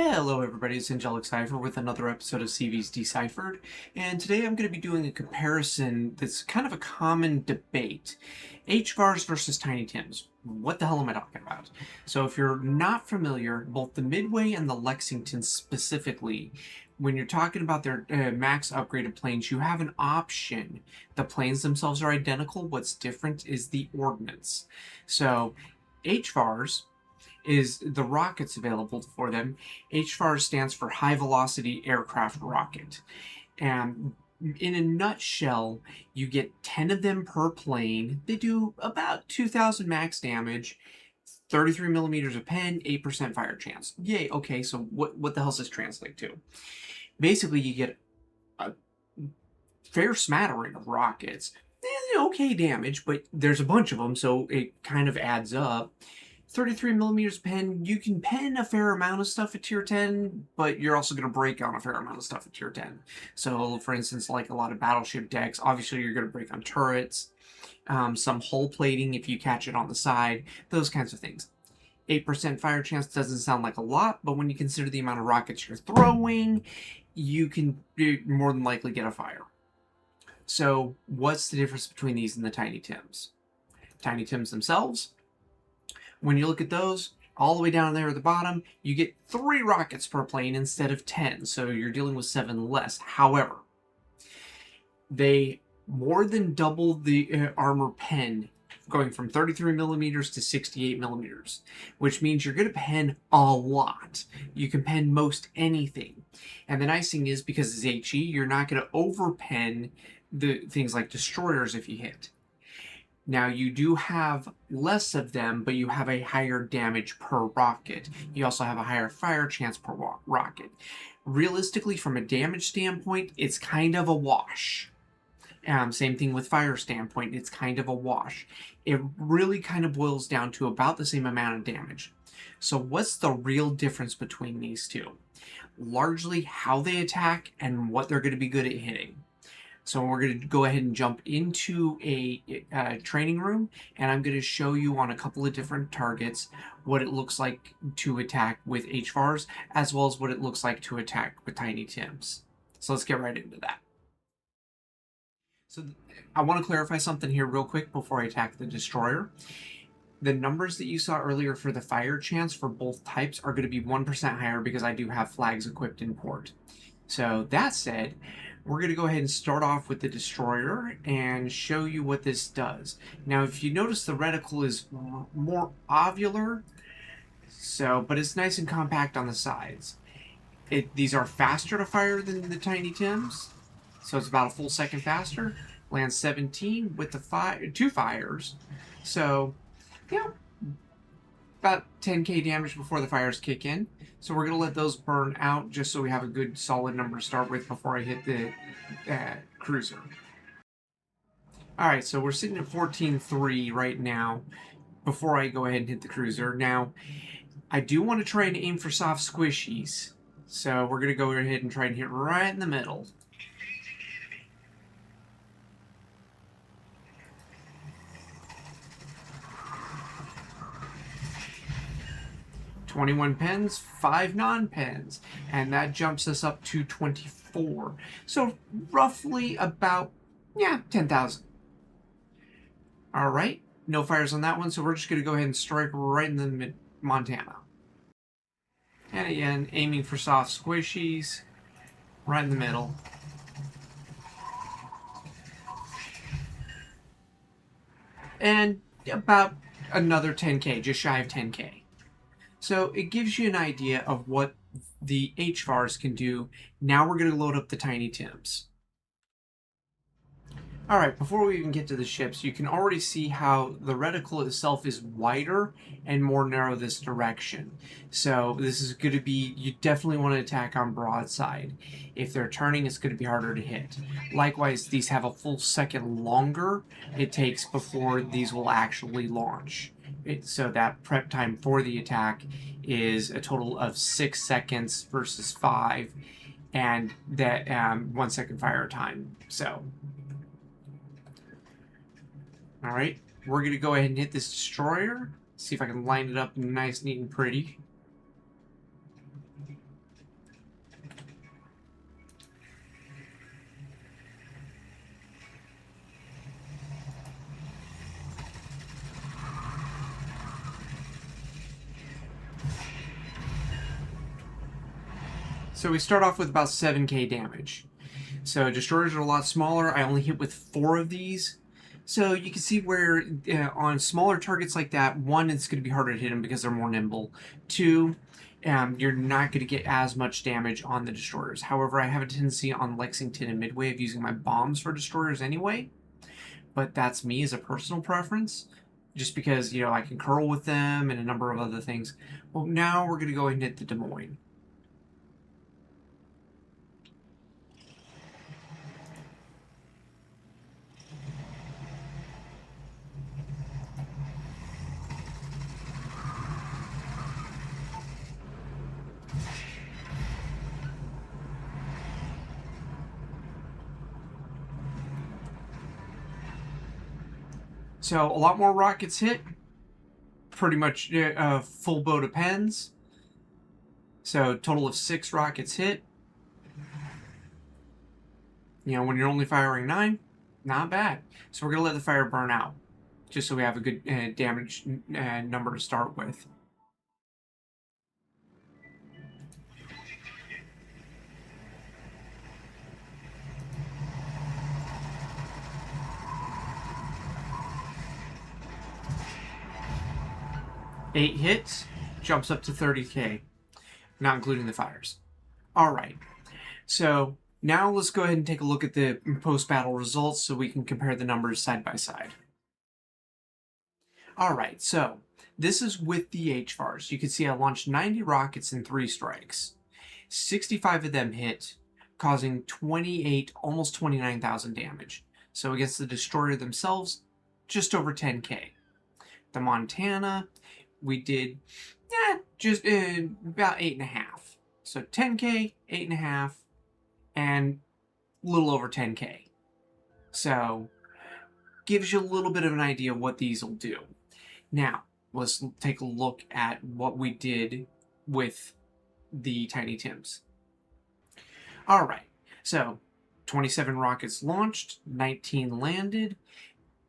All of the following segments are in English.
Hello everybody, it's Angelic Cipher with another episode of CV's Deciphered, and today I'm going to be doing a comparison that's kind of a common debate. HVARs versus Tiny Tims. What the hell am I talking about? So if you're not familiar, both the Midway and the Lexington specifically, when you're talking about their max upgraded planes, you have an option. The planes themselves are identical, what's different is the ordnance. So HVARs is the rockets available for them. HVAR stands for High Velocity Aircraft Rocket. And in a nutshell, you get 10 of them per plane. They do about 2,000 max damage, 33 millimeters of pen, 8% fire chance. Yay, okay, so what the hell does this translate to? Basically, you get a fair smattering of rockets. Okay damage, but there's a bunch of them, so it kind of adds up. 33 millimeters pen, you can pen a fair amount of stuff at tier 10, but you're also going to break on a fair amount of stuff at tier 10. So, for instance, like a lot of battleship decks, obviously you're going to break on turrets, some hull plating if you catch it on the side, those kinds of things. 8% fire chance doesn't sound like a lot, but when you consider the amount of rockets you're throwing, you can more than likely get a fire. So, what's the difference between these and the Tiny Tims? Tiny Tims themselves, when you look at those, all the way down there at the bottom, you get 3 rockets per plane instead of 10, so you're dealing with 7 less. However, they more than double the armor pen, going from 33 millimeters to 68 millimeters, which means you're going to pen a lot. You can pen most anything. And the nice thing is, because it's HE, you're not going to overpen the things like destroyers if you hit. Now, you do have less of them, but you have a higher damage per rocket. You also have a higher fire chance per rocket. Realistically, from a damage standpoint, it's kind of a wash. Same thing with fire standpoint, it's kind of a wash. It really kind of boils down to about the same amount of damage. So what's the real difference between these two? Largely how they attack and what they're going to be good at hitting. So we're going to go ahead and jump into a training room, and I'm going to show you on a couple of different targets what it looks like to attack with HVARs, as well as what it looks like to attack with Tiny Tims. So let's get right into that. So I want to clarify something here real quick before I attack the destroyer. The numbers that you saw earlier for the fire chance for both types are going to be 1% higher because I do have flags equipped in port. So that said, we're going to go ahead and start off with the destroyer and show you what this does. Now, if you notice, the reticle is more ovular, but it's nice and compact on the sides. These are faster to fire than the Tiny Tims, so it's about a full second faster. Lands 17 with the 2 fires, so yeah, about 10k damage before the fires kick in. So we're going to let those burn out just so we have a good solid number to start with before I hit the cruiser. Alright, so we're sitting at 14.3 right now before I go ahead and hit the cruiser. Now, I do want to try and aim for soft squishies, so we're going to go ahead and try and hit right in the middle. $21 pens, 5 non-pens, and that jumps us up to 24. So roughly about, 10,000. All right, no fires on that one, so we're just going to go ahead and strike right in the mid-Montana. And again, aiming for soft squishies, right in the middle. And about another 10k, just shy of 10k. So it gives you an idea of what the HVARs can do. Now we're going to load up the Tiny Tims. Alright, before we even get to the ships, you can already see how the reticle itself is wider and more narrow this direction. So this is going to be, you definitely want to attack on broadside. If they're turning, it's going to be harder to hit. Likewise, these have a full second longer it takes before these will actually launch. So that prep time for the attack is a total of 6 seconds versus 5, and that 1 second fire time. So, all right, we're going to go ahead and hit this destroyer. See if I can line it up nice, neat, and pretty. So we start off with about 7k damage. So destroyers are a lot smaller. I only hit with 4 of these. So you can see where on smaller targets like that, 1, it's going to be harder to hit them because they're more nimble. 2, you're not going to get as much damage on the destroyers. However, I have a tendency on Lexington and Midway of using my bombs for destroyers anyway. But that's me as a personal preference. Just because, I can curl with them and a number of other things. Well, now we're going to go ahead and hit the Des Moines. So a lot more rockets hit. Pretty much a full boat of pens. So total of 6 rockets hit. When you're only firing 9, not bad. So we're going to let the fire burn out. Just so we have a good damage number to start with. Eight hits, jumps up to 30k, not including the fires. All right, so now let's go ahead and take a look at the post-battle results so we can compare the numbers side by side. All right, so this is with the HVARs. You can see I launched 90 rockets in 3 strikes. 65 of them hit, causing 28, almost 29,000 damage. So against the destroyer themselves, just over 10k. The Montana, we did just about 8.5. So 10k, 8.5, and a little over 10k. So gives you a little bit of an idea of what these will do. Now, let's take a look at what we did with the Tiny Tims. All right, so 27 rockets launched, 19 landed,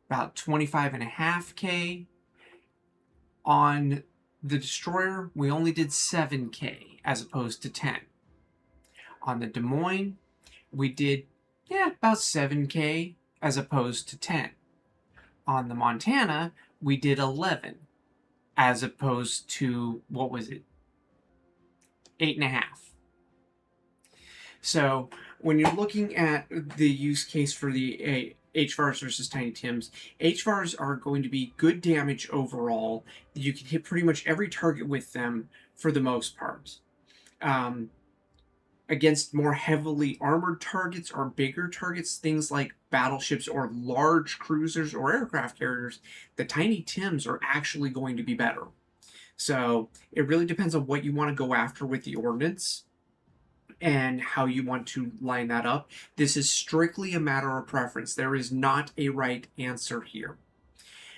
about 25.5k. On the destroyer, we only did 7k as opposed to 10. On the Des Moines, we did about 7k as opposed to 10. On the Montana, we did 11 as opposed to, what was it? 8.5. So when you're looking at the use case for the HVARs versus Tiny Tims, HVARs are going to be good damage overall. You can hit pretty much every target with them for the most part. Against more heavily armored targets or bigger targets, things like battleships or large cruisers or aircraft carriers, the Tiny Tims are actually going to be better. So it really depends on what you want to go after with the ordnance and how you want to line that up. This is strictly a matter of preference. There is not a right answer here.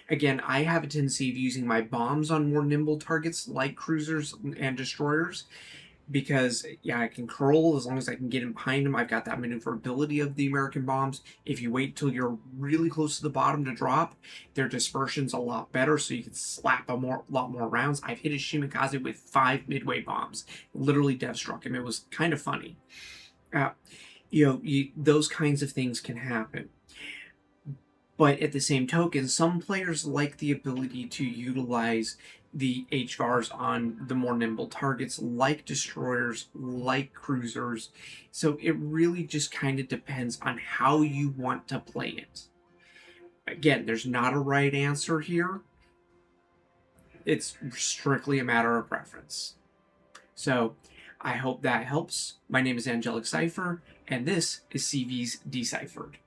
Again, I have a tendency of using my bombs on more nimble targets like cruisers and destroyers because, I can curl as long as I can get in behind them. I've got that maneuverability of the American bombs. If you wait till you're really close to the bottom to drop, their dispersion's a lot better, so you can slap a lot more rounds. I've hit a Shimikaze with 5 Midway bombs. Literally dev struck him. It was kind of funny. Those kinds of things can happen. But at the same token, some players like the ability to utilize the HVARs on the more nimble targets like destroyers, like cruisers. So it really just kind of depends on how you want to play it. Again, there's not a right answer here. It's strictly a matter of preference. So I hope that helps. My name is Angelic Cipher, and this is CV's Deciphered.